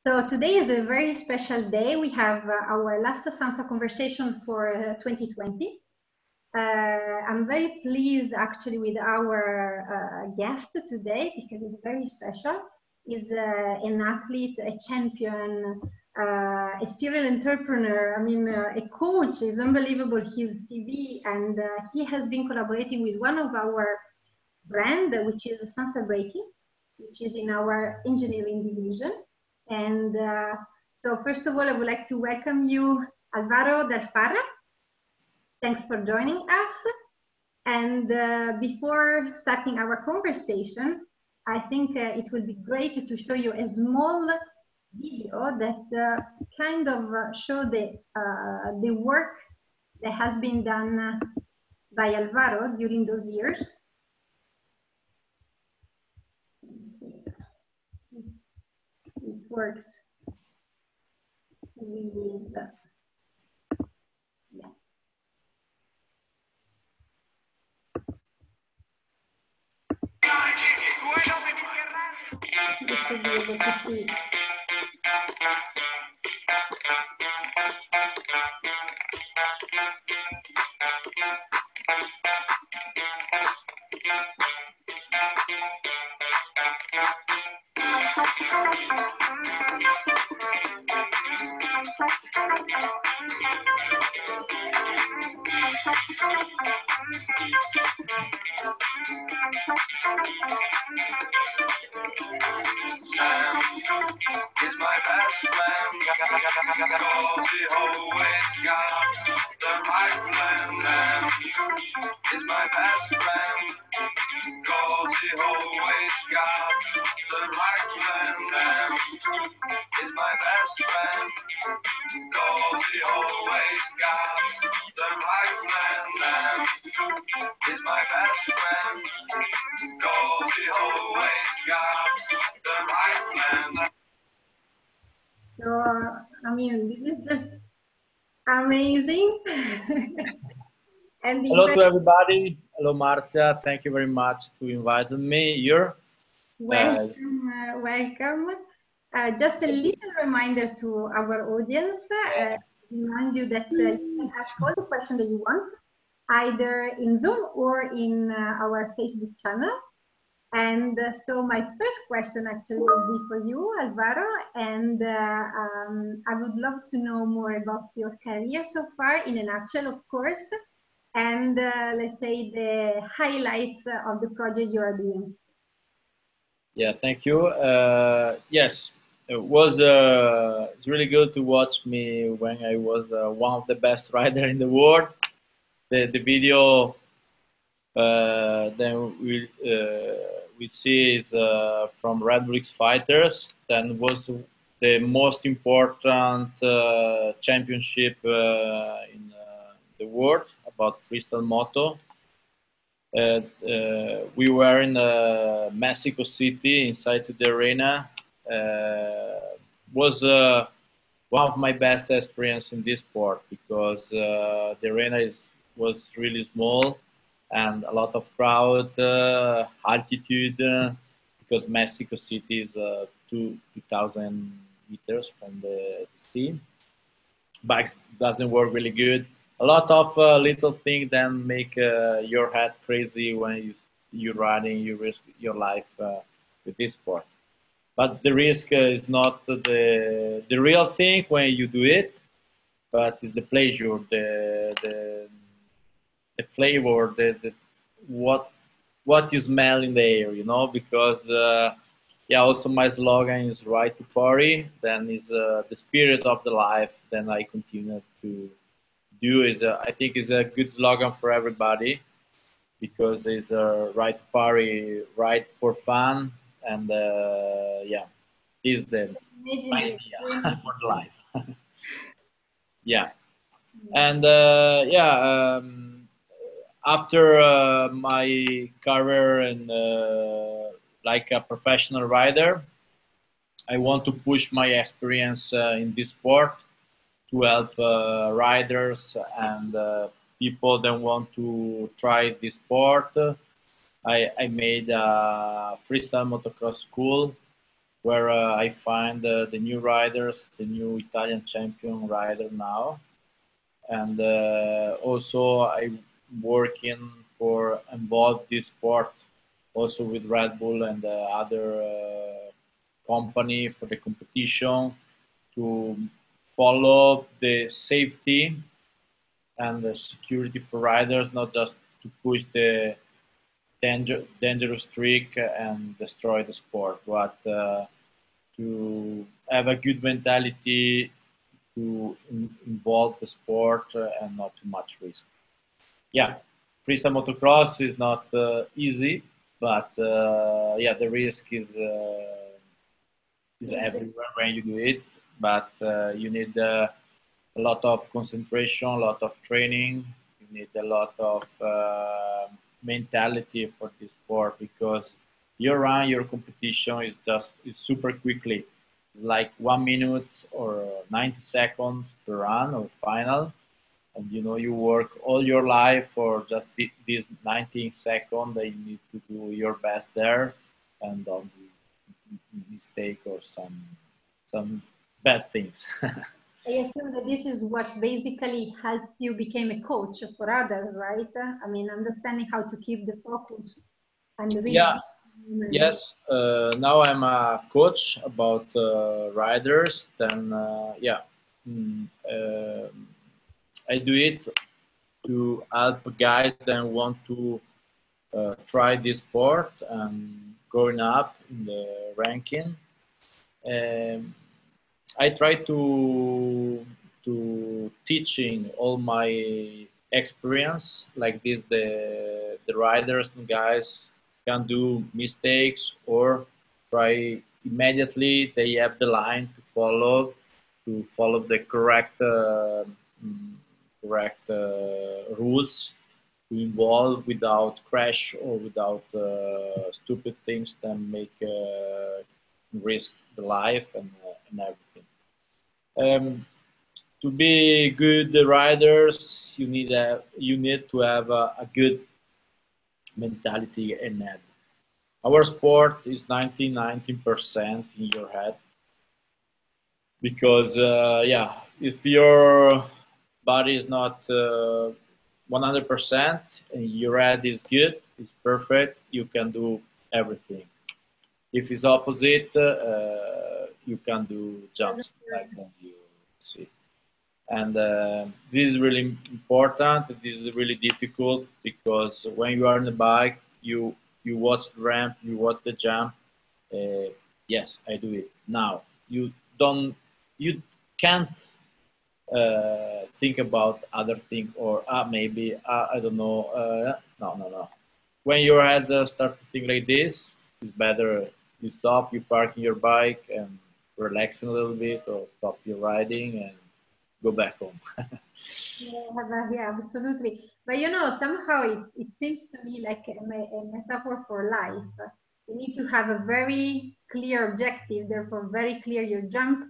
So today is a very special day. We have our last Sansa conversation for 2020. I'm very pleased actually with our guest today because it's very special. He's an athlete, a champion, a serial entrepreneur, I mean, a coach. Is unbelievable, his CV, and he has been collaborating with one of our brand, which is Sansa Breaking, which is in our engineering division. And so first of all, I would like to welcome you, Alvaro Dal Farra. Thanks for joining us. And before starting our conversation, I think it will be great to show you a small video that kind of show the work that has been done by Alvaro during those years. It works with, yeah. You should be able to see it. Is my best friend, cause he always got the right plan. Is my best friend, cause he always got the right plan. Is my best friend, cause he always got the right plan. Is my best friend, cause he always got the right plan. So, I mean, this is just amazing. And hello to everybody. Hello, Marcia. Thank you very much to invite me here. Welcome, welcome. Just a little reminder to our audience, remind you that you can ask all the questions that you want, either in Zoom or in our Facebook channel. And so my first question actually will be for you, Alvaro, and I would love to know more about your career so far, in a nutshell, of course, and let's say the highlights of the project you are doing. Yeah, thank you. Yes, it was it's really good to watch me when I was one of the best rider in the world. The video then we see is from Red Bricks Fighters. Then was the most important championship in the world about freestyle moto. We were in Mexico City inside the arena. Was one of my best experience in this sport because the arena was really small and a lot of crowd, altitude, because Mexico City is 2,000 meters from the sea. Bikes doesn't work really good. A lot of little things that make your head crazy when you're riding, you risk your life with this sport. But the risk is not the real thing when you do it, but it's the pleasure, the flavor, what you smell in the air, you know, because yeah, also my slogan is right to party, then is the spirit of the life, then I continue to do is I think is a good slogan for everybody because it's a right to party, right for fun, and yeah, is the idea for life. Yeah, and yeah, after my career and like a professional rider, I want to push my experience in this sport to help riders and people that want to try this sport. I made a freestyle motocross school where I find the new riders, the new Italian champion rider now, and also I working for involve this sport also with Red Bull and other company for the competition to follow the safety and the security for riders, not just to push the dangerous trick and destroy the sport, but to have a good mentality to involve the sport and not too much risk. Yeah, freestyle motocross is not easy, but yeah, the risk is everywhere when you do it. But you need a lot of concentration, a lot of training. You need a lot of mentality for this sport because your run, your competition is just it's super quickly. It's like 1 minute or 90 seconds per run or final, and you know you work all your life for just this 19 seconds. That you need to do your best there, and don't do mistake or some bad things. I assume that this is what basically helped you become a coach for others, right? I mean, understanding how to keep the focus and really. Yeah. Yes. Now I'm a coach about riders. Then yeah, mm, uh, I do it to help guys that want to try this sport and going up in the ranking. Um, I try to teaching all my experience like this. The riders and guys can do mistakes or try immediately. They have the line to follow the correct rules to involve without crash or without stupid things that make risk the life and everything. Um, to be good riders, you need to have a good mentality and head. Our sport is 19% in your head because yeah, if your body is not 100% and your head is good, it's perfect, you can do everything. If it's opposite, you can do jumps like that you see. And this is really important. This is really difficult because when you are on the bike, you watch the ramp, you watch the jump. Yes, I do it now. You can't think about other thing or maybe I don't know. No. When your head start to think like this, it's better you stop, you park your bike and relax a little bit, or stop your riding and go back home. Yeah, absolutely. But you know, somehow it seems to me like a metaphor for life. You need to have a very clear objective, therefore very clear your jump,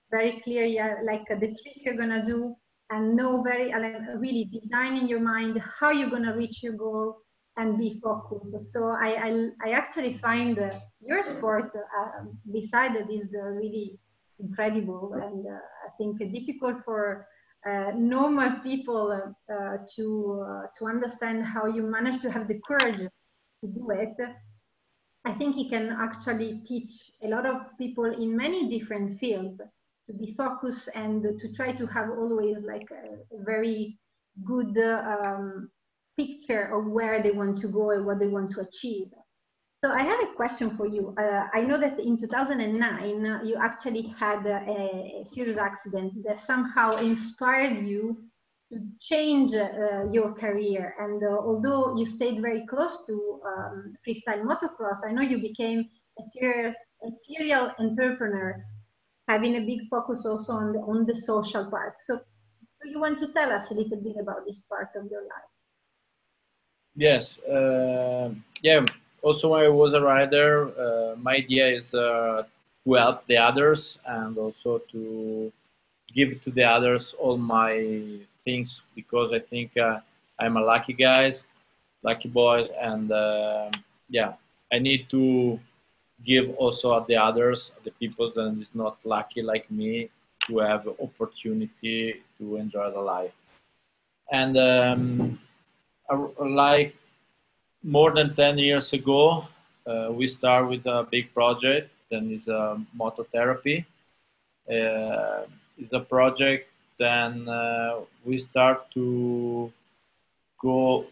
very clear, yeah, like the trick you're gonna do, and know very really design in your mind how you're gonna reach your goal and be focused. So I actually find your sport beside that is really incredible, and I think difficult for normal people to understand how you manage to have the courage to do it. I think he can actually teach a lot of people in many different fields to be focused and to try to have always like a very good picture of where they want to go and what they want to achieve. So I have a question for you. I know that in 2009, you actually had a serious accident that somehow inspired you to change your career. And although you stayed very close to freestyle motocross, I know you became a serial entrepreneur, having a big focus also on the social part. So do you want to tell us a little bit about this part of your life? Yes. Yeah. Also, when I was a rider, my idea is to help the others and also to give to the others all my things because I think I'm a lucky guy, lucky boy, and yeah, I need to give also at the others, the people that is not lucky like me, to have opportunity to enjoy the life. And like more than 10 years ago, we start with a big project, then is a Mototherapy. Is a project, then we start to go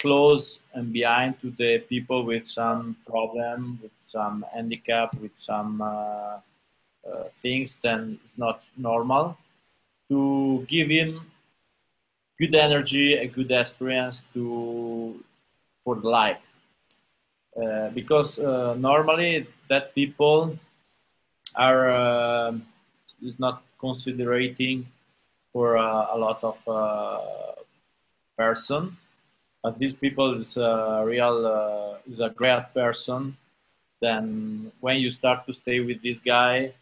close and behind to the people with some problem, with some handicap, with some things that is not normal, to give him good energy, a good experience to for the life. Because normally that people are is not considering for a lot of person, but these people is a real is a great person. Then when you start to stay with this guy,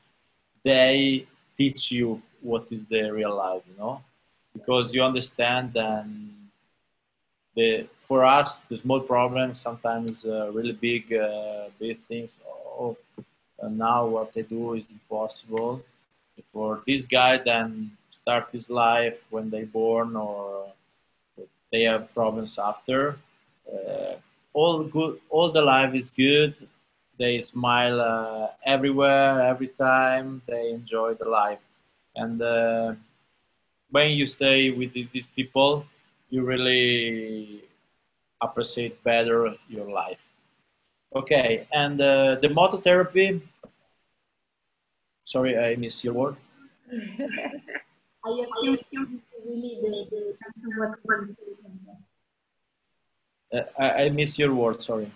they teach you what is the real life, you know, because you understand. And for us the small problems sometimes really big things. Oh, and now what they do is impossible. For this guy, then start his life when they born, or they have problems after. Uh, all good, all the life is good. They smile everywhere, every time. They enjoy the life, and when you stay with these people, you really appreciate better your life. Okay, and the Mototherapy. Sorry, I missed your word. I assume really the sense of what is important. I missed your word. Sorry.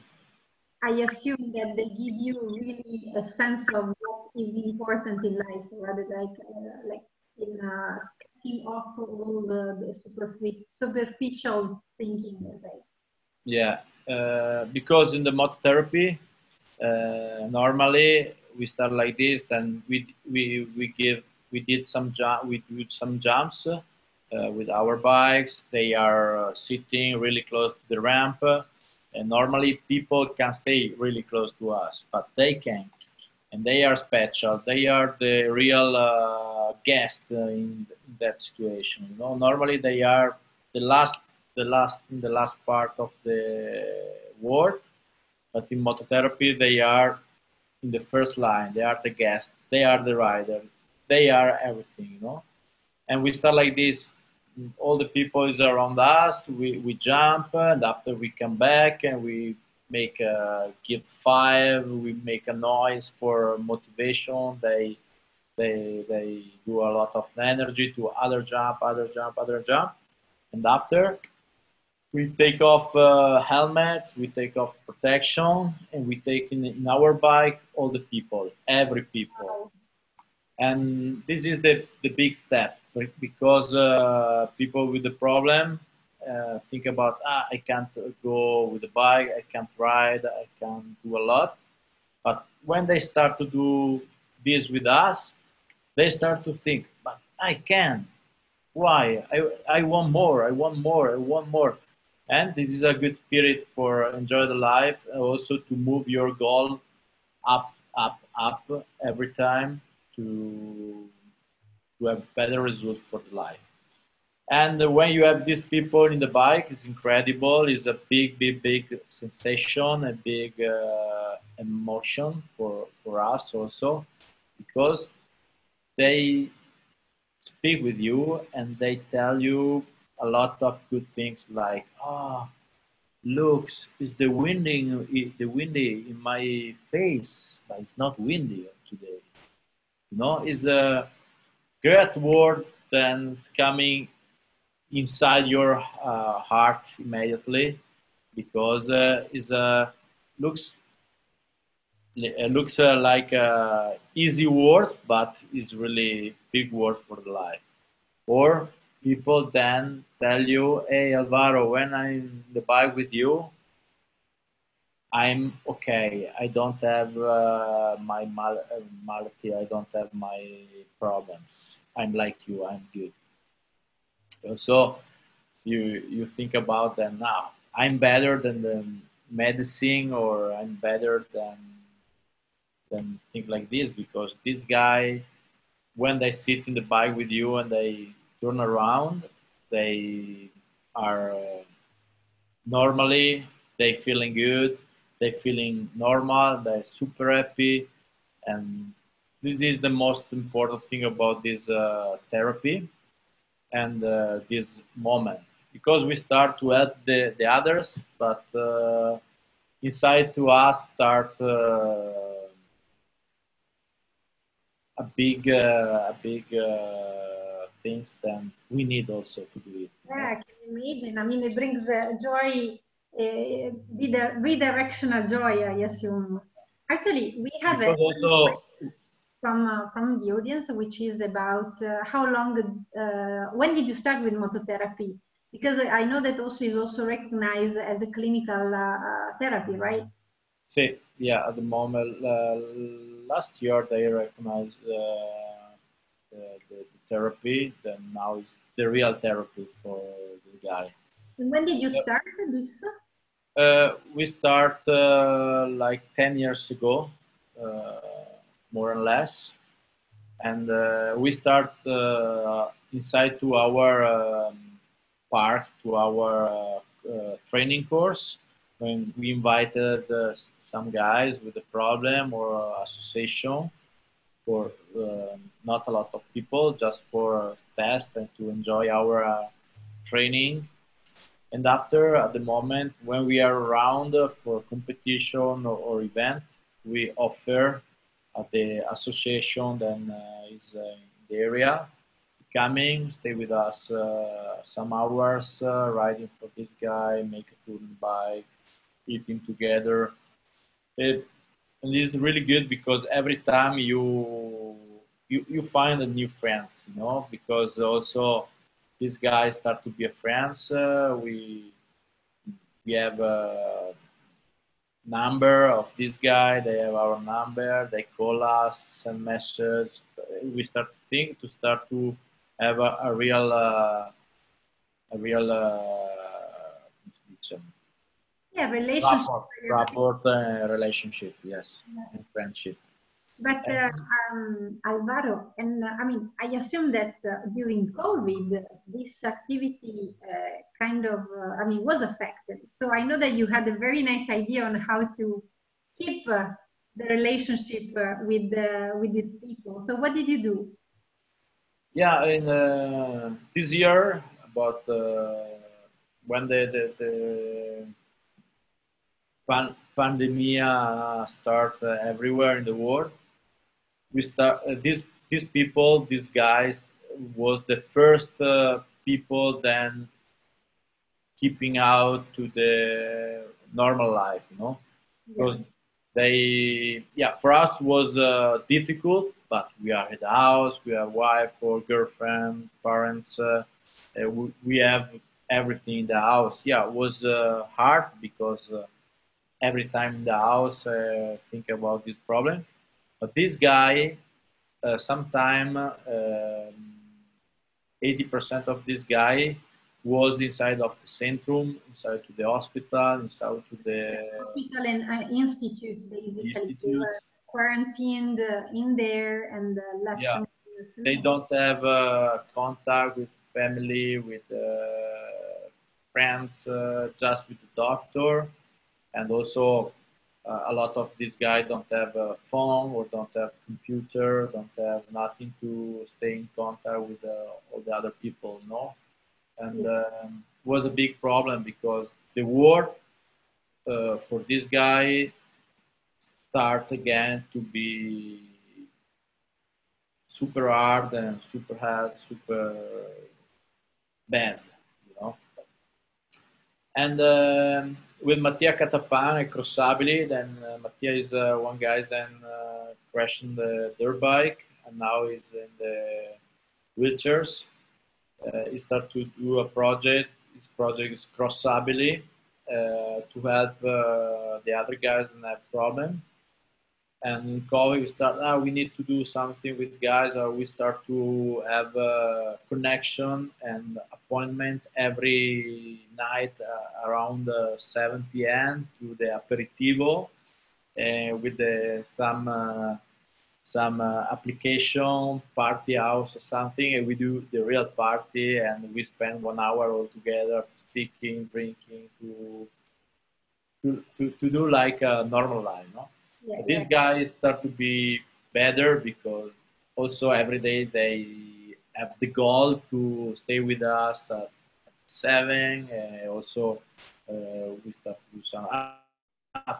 I assume that they give you really a sense of what is important in life, rather like in cutting off all the superficial thinking, as I. Yeah, because in the Mototherapy, normally we start like this, then we did some we did some jumps with our bikes. They are sitting really close to the ramp, and normally people can stay really close to us, but they can't, and they are special. They are the real guest in that situation. You know, normally they are in the last part of the word, but in Mototherapy they are in the first line. They are the guest. They are the rider. They are everything. You know, and we start like this. All the people is around us. We jump, and after we come back and we make a give five. We make a noise for motivation. They do a lot of energy to other jump, other jump, other jump, and after we take off helmets, we take off protection, and we take in our bike all the people, every people. And this is the big step, because people with the problem think about, I can't go with the bike, I can't ride, I can't do a lot. But when they start to do this with us, they start to think, but I can. Why? I want more, I want more, I want more. And this is a good spirit for enjoy the life, also to move your goal up, up, up every time to have better result for the life. And when you have these people in the bike, it's incredible. It's a big sensation, a big emotion for us also, because they speak with you and they tell you a lot of good things like, oh, looks, is the windy in my face, but it's not windy today. You know, it's a great word that's coming inside your heart immediately, because it's looks looks like a easy word, but it's really big word for the life. Or people then tell you, hey Alvaro, when I'm in the bike with you, I'm okay. I don't have my malady. I don't have my problems. I'm like you. I'm good. So you think about that now. I'm better than the medicine, or I'm better than than think like this, because this guy, when they sit in the bike with you and they turn around, they are normally, they feeling good, they feeling normal, they're super happy, and this is the most important thing about this therapy and this moment, because we start to help the others, but inside to us start a big things, then we need also to do it. Yeah, I can imagine. I mean, it brings joy, redirectional joy, I assume. Actually, we have a Because also, from the audience, which is about how long, when did you start with mototherapy? Because I know that also is also recognized as a clinical therapy, right? see, yeah, at the moment, last year they recognized the therapy, then now it's the real therapy for the guy. And when did you start this? We start like 10 years ago, uh, more or less, and we start inside to our park, to our training course, when we invited some guys with a problem or association for not a lot of people, just for test and to enjoy our training. And after, at the moment, when we are around for competition or event, we offer at the association that is in the area, coming, stay with us some hours, riding for this guy, make a touring bike, eating together. It, and it's really good because every time you find a new friends, you know, because also these guys start to be friends. We have a number of this guy. They have our number. They call us, send message. We start to think to start to have a real Yeah, relationship. rapport relationship, yes, and friendship. But Alvaro, and I mean, I assume that during COVID, this activity kind of, I mean, was affected. So I know that you had a very nice idea on how to keep the relationship with these people. So what did you do? Yeah, in this year, about when the pandemia start everywhere in the world, we start these people, these guys, was the first people then keeping out to the normal life, you know, because they, yeah, for us was difficult, but we are at the house, we have wife or girlfriend, parents, we have everything in the house. Yeah, it was hard because every time in the house think about this problem. But this guy, sometime 80% of this guy was inside of the centrum, inside to the hospital, inside to the hospital and institute, basically. institute. They were quarantined in there and left. Yeah, they don't have contact with family, with friends, just with the doctor, and also a lot of these guys don't have a phone or don't have computer, don't have nothing to stay in contact with all the other people, no? And was a big problem because the world for this guy start again to be super hard and super hard, super bad, you know. And with Mattia Catapan and Crossabili, then Mattia is one guy then crashing the dirt bike, and now he's in the wheelchairs. He started to do a project. His project is Crossabili to help the other guys that have problem. And in COVID, we start, we need to do something with guys, or we start to have a connection and appointment every night around 7 p.m. to the aperitivo. with some application party house or something, and we do the real party, and we spend 1 hour all together speaking, drinking, to do like a normal life, no? Yeah, But yeah. these guys start to be better because also every day they have the goal to stay with us at 7. Also, we start to do some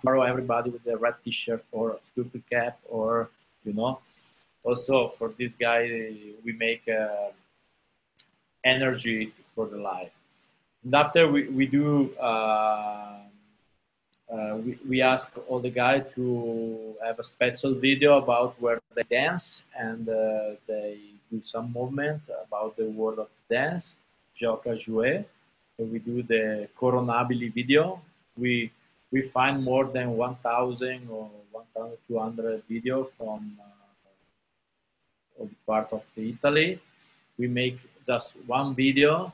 tomorrow everybody with the red T-shirt or stupid cap, or you know. Also for this guy, we make energy for the life. And after we do. We ask all the guys to have a special video about where they dance, and they do some movement about the world of dance, Gioca Jouer. So we do the Coronabili video. We find more than 1,000 or 1,200 videos from all part of Italy. We make just one video.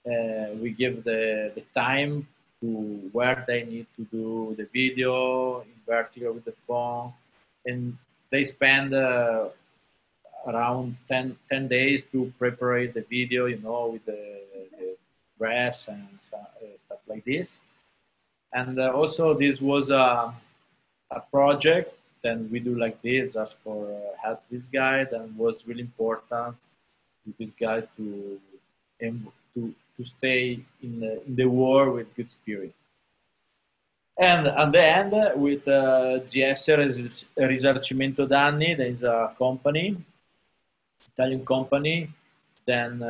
We give the time to where they need to do the video in vertical with the phone, and they spend around 10 days to prepare the video, with the dress and stuff like this. And also this was a project that we do like this just for help this guy, that was really important with this guy to stay in the war with good spirit. And at the end, with GS Risarcimento Danni, there is a company, Italian company, then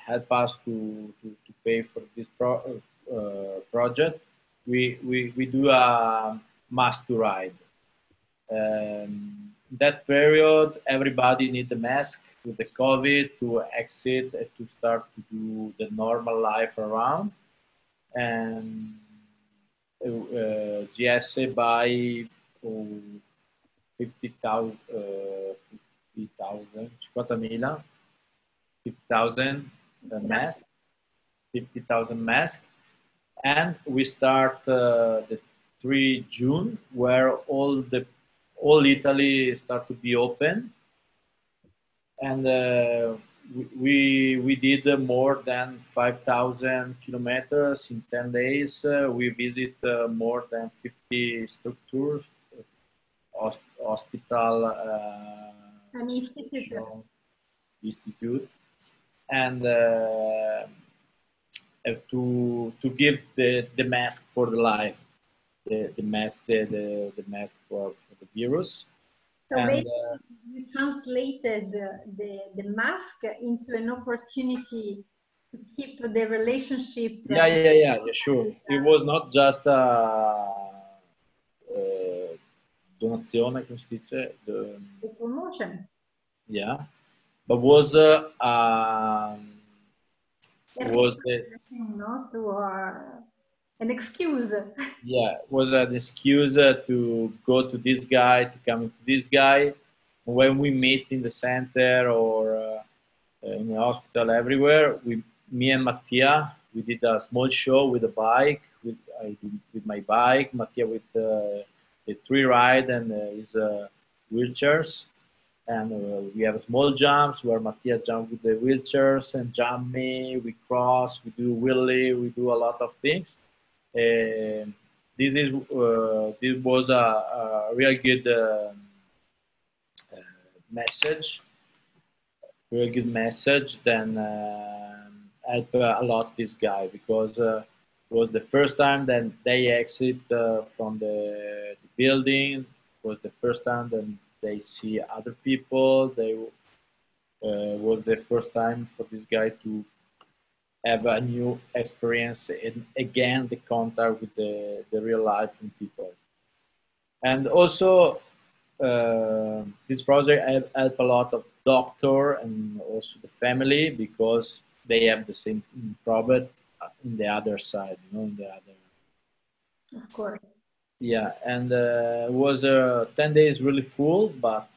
help us to pay for this project. We do a mask to ride. That period, everybody need the mask with the COVID to exit and to start to do the normal life around. And GS buy 50,000, 50,000 masks, 50,000 masks. And we start the 3 June, where all Italy start to be open, and we did more than 5,000 kilometers in 10 days. We visit more than 50 structures, hospital, An institute, and to give the mask for the life. The mask for the virus. So and, basically, you translated the mask into an opportunity to keep the relationship. Yeah, sure. It was not just a donazione, come si dice? The promotion. Yeah, but was Not an excuse. Yeah, was an excuse to go to this guy, to come to this guy. When we meet in the center or in the hospital, everywhere, me and Mattia, we did a small show with a bike. I did with my bike, Mattia with the tree ride and his wheelchairs. And we have small jumps where Mattia jump with the wheelchairs and jump me. We cross, we do wheelie, we do a lot of things. This was a real good message, very good message. Then help a lot this guy, because it was the first time that they exit from the building. It was the first time that they see other people. They was the first time for this guy to have a new experience and again the contact with the real life and people. And also this project help a lot of doctor and also the family, because they have the same problem in the other side, in the other. Of course. Yeah, and it was 10 days really full, but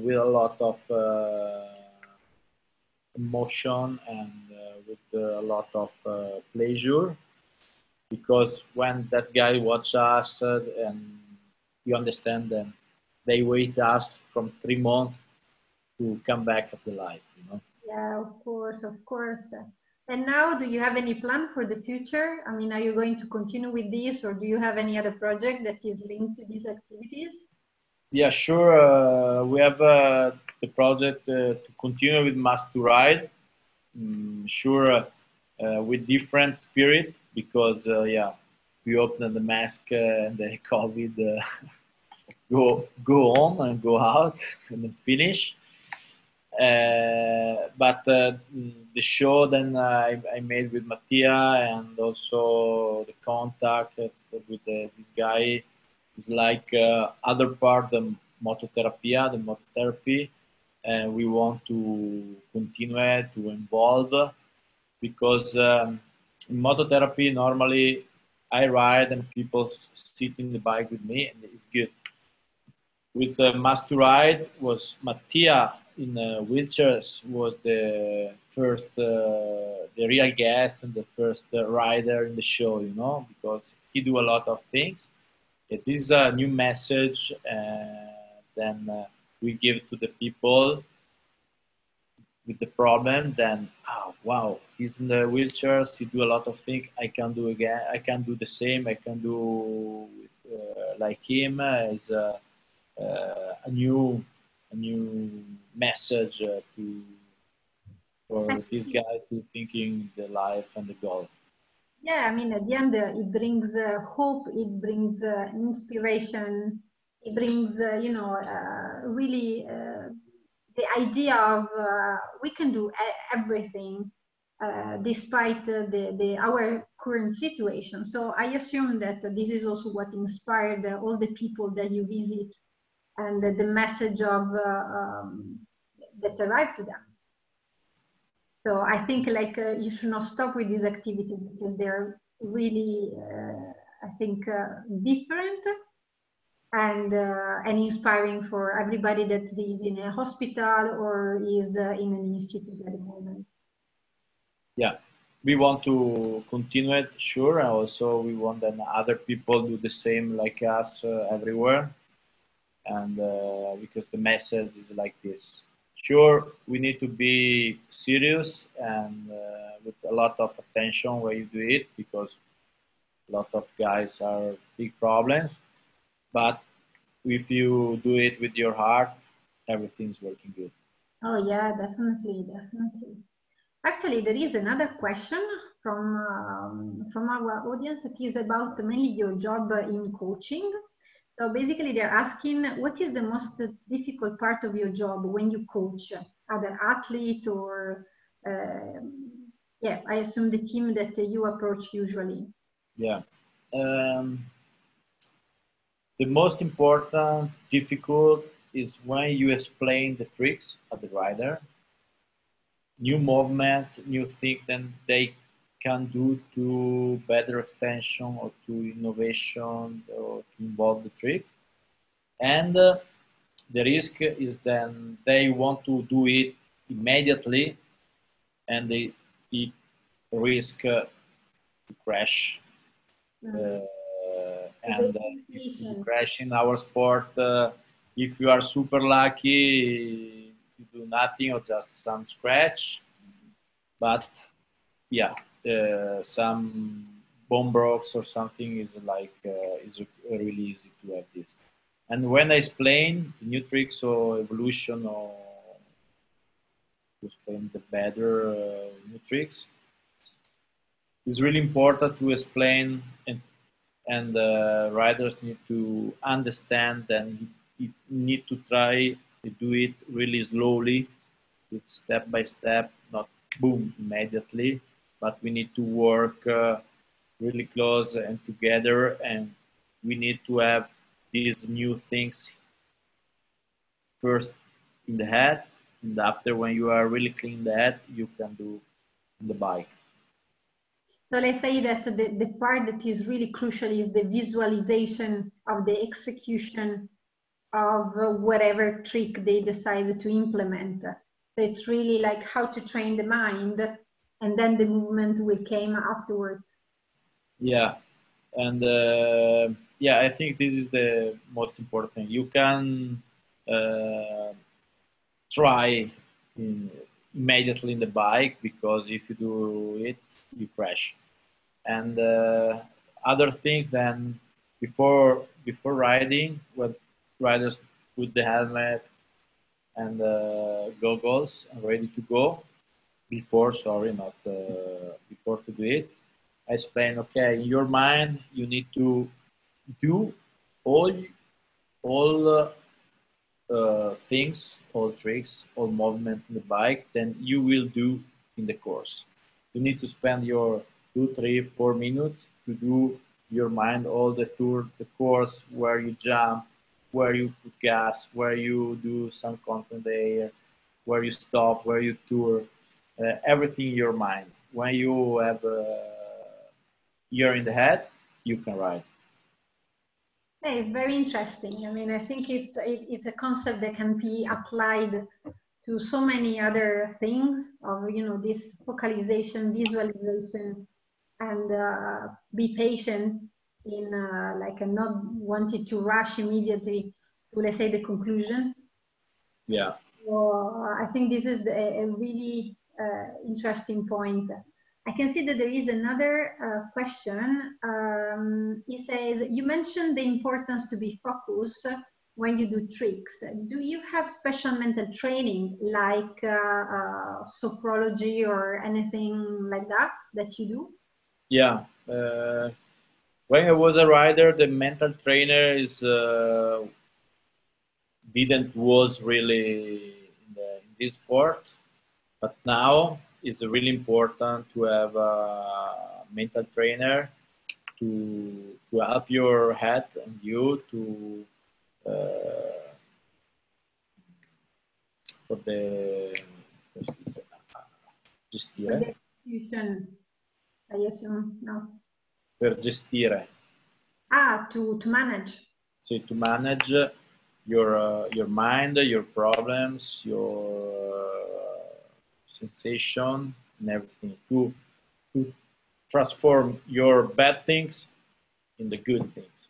with a lot of emotion and with a lot of pleasure, because when that guy watched us and you understand them. They wait us from 3 months to come back to the life, you know. Yeah, of course, of course. And now, do you have any plan for the future? I mean, are you going to continue with this, or do you have any other project that is linked to these activities? Yeah, sure. We have the project to continue with Mass to Ride. Sure, with different spirit because yeah, we open the mask and the COVID go on and go out and then finish. But the show then I made with Mattia and also the contact with this guy is like other part the Mototherapy, and we want to continue to involve because in Mototherapy normally I ride and people sit in the bike with me and it's good. With the Master Ride was Mattia in wheelchairs was the first, the real guest and the first rider in the show, you know, because he do a lot of things. It is a new message, then we give to the people with the problem. Then, oh wow, he's in the wheelchairs. He do a lot of things. I can do again. I can do the same. I can do like him. Is a new message to for this guy to thinking the life and the goal. Yeah, I mean, at the end, it brings hope, it brings inspiration, it brings, you know, really the idea of we can do everything despite our current situation. So I assume that this is also what inspired all the people that you visit and the message of that arrived to them. So I think like you should not stop with these activities because they're really, I think, different and inspiring for everybody that is in a hospital or is in an institute at the moment. Yeah, we want to continue it, sure. And also we want that other people do the same like us everywhere. And because the message is like this. Sure, we need to be serious and with a lot of attention when you do it because a lot of guys are big problems. But if you do it with your heart, everything's working good. Oh yeah, definitely, definitely. Actually, there is another question from our audience that is about mainly your job in coaching. So basically, they're asking, what is the most difficult part of your job when you coach other athlete or, yeah, I assume the team that you approach usually. Yeah. The most important, difficult is when you explain the tricks of the rider, new movement, new thing that they can do to better extension or to innovation or to involve the trick. And the risk is then they want to do it immediately and they risk to crash. And if you crash in our sport, if you are super lucky, you do nothing or just some scratch. But yeah, some bone breaks or something is like is really easy to have this. And when I explain the new tricks or evolution or to explain the better new tricks, it's really important to explain and riders need to understand and you need to try to do it really slowly, with step by step, not boom immediately, but we need to work really close and together, and we need to have these new things first in the head, and after when you are really clean the head, you can do the bike. So let's say that the part that is really crucial is the visualization of the execution of whatever trick they decide to implement. So it's really like how to train the mind, and then the movement will come afterwards. Yeah, and yeah, I think this is the most important thing. You can try immediately in the bike, because if you do it, you crash. And other things then, before riding, when riders put the helmet and goggles and ready to go, before, sorry, not before to do it, I explain, okay, in your mind, you need to do all things, all tricks, all movement in the bike, then you will do in the course. You need to spend your 2, 3, 4 minutes to do your mind all the tour, the course, where you jump, where you put gas, where you do some content there, where you stop, where you tour, everything in your mind. When you have ear in the head, you can ride. Yeah, it's very interesting. I mean, I think it's a concept that can be applied to so many other things of, you know, this focalization, visualization, and be patient in like not wanting to rush immediately to, let's say, the conclusion. Yeah. So I think this is a really interesting point. I can see that there is another question. He says, you mentioned the importance to be focused when you do tricks. Do you have special mental training like sophrology or anything like that that you do? Yeah. When I was a rider, the mental trainer didn't was really in this sport, but now it's really important to have a mental trainer to help your head and you to for the For gestire, the execution, I assume, no. per gestire. Ah, to manage. So to manage your mind, your problems, your sensation, and everything. To transform your bad things in the good things,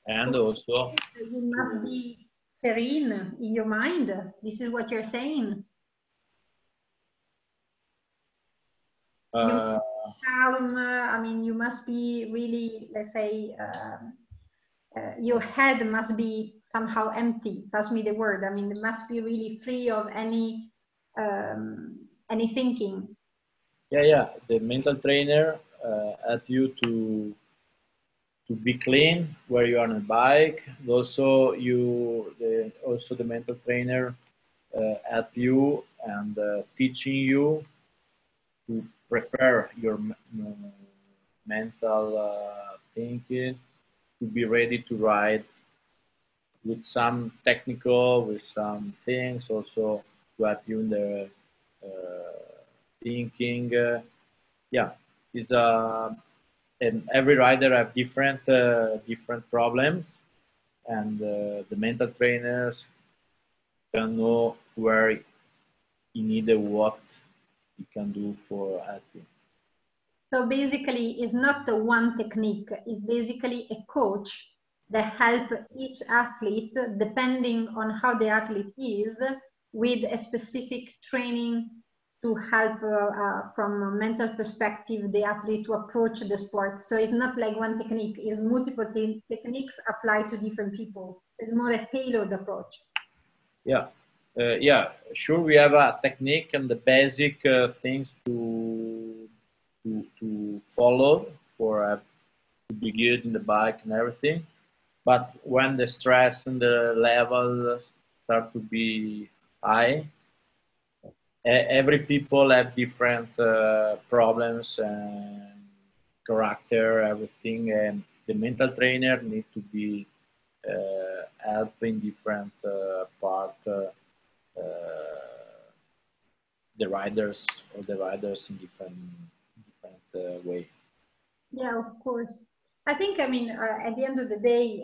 and So also you must be serene in your mind. This is what you're saying. You must uh, be calm. I mean, you must be really, let's say, your head must be somehow empty. Pass me the word. I mean, it must be really free of any thinking. yeah. The mental trainer help you to be clean where you are on a bike. Also, also the mental trainer help you and teaching you to prepare your mental thinking to be ready to ride with some technical, with some things also to help you in the thinking. Yeah, is and every rider have different problems, and the mental trainers can know where he need what he can do for helping. So basically, it's not the one technique. It's basically a coach that help each athlete, depending on how the athlete is, with a specific training to help from a mental perspective the athlete to approach the sport. So it's not like one technique, it's multiple techniques applied to different people. So it's more a tailored approach. Yeah, yeah, sure. We have a technique and the basic things to follow for to be good in the bike and everything. But when the stress and the level start to be high, every people have different problems and character, everything, and the mental trainer need to be helping different part the riders or the riders in different way. Yeah, of course. I think, I mean, at the end of the day,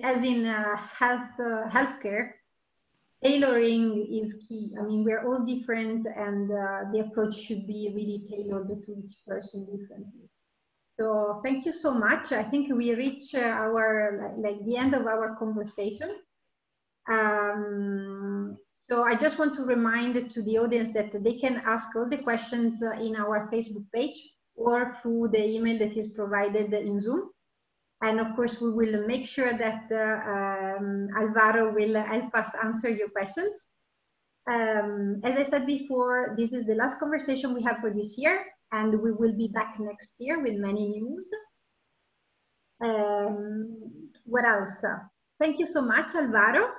as in healthcare, tailoring is key. I mean, we're all different, and the approach should be really tailored to each person differently. So thank you so much. I think we reach our like the end of our conversation. So I just want to remind to the audience that they can ask all the questions in our Facebook page or through the email that is provided in Zoom. And of course, we will make sure that Alvaro will help us answer your questions. As I said before, this is the last conversation we have for this year, and we will be back next year with many news. What else? Thank you so much, Alvaro.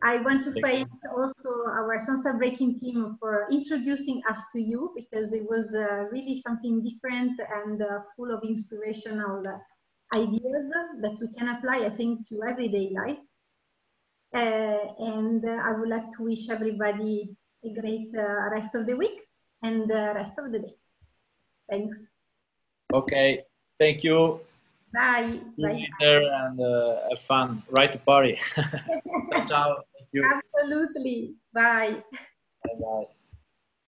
I want to thank also our Sunset Breaking team for introducing us to you, because it was really something different and full of inspirational ideas that we can apply, I think, to everyday life. And I would like to wish everybody a great rest of the week and rest of the day. Thanks. Okay, thank you. Bye. Bye. Dinner and have fun. Right to party. Ciao, ciao. Thank you. Absolutely. Bye. Bye-bye.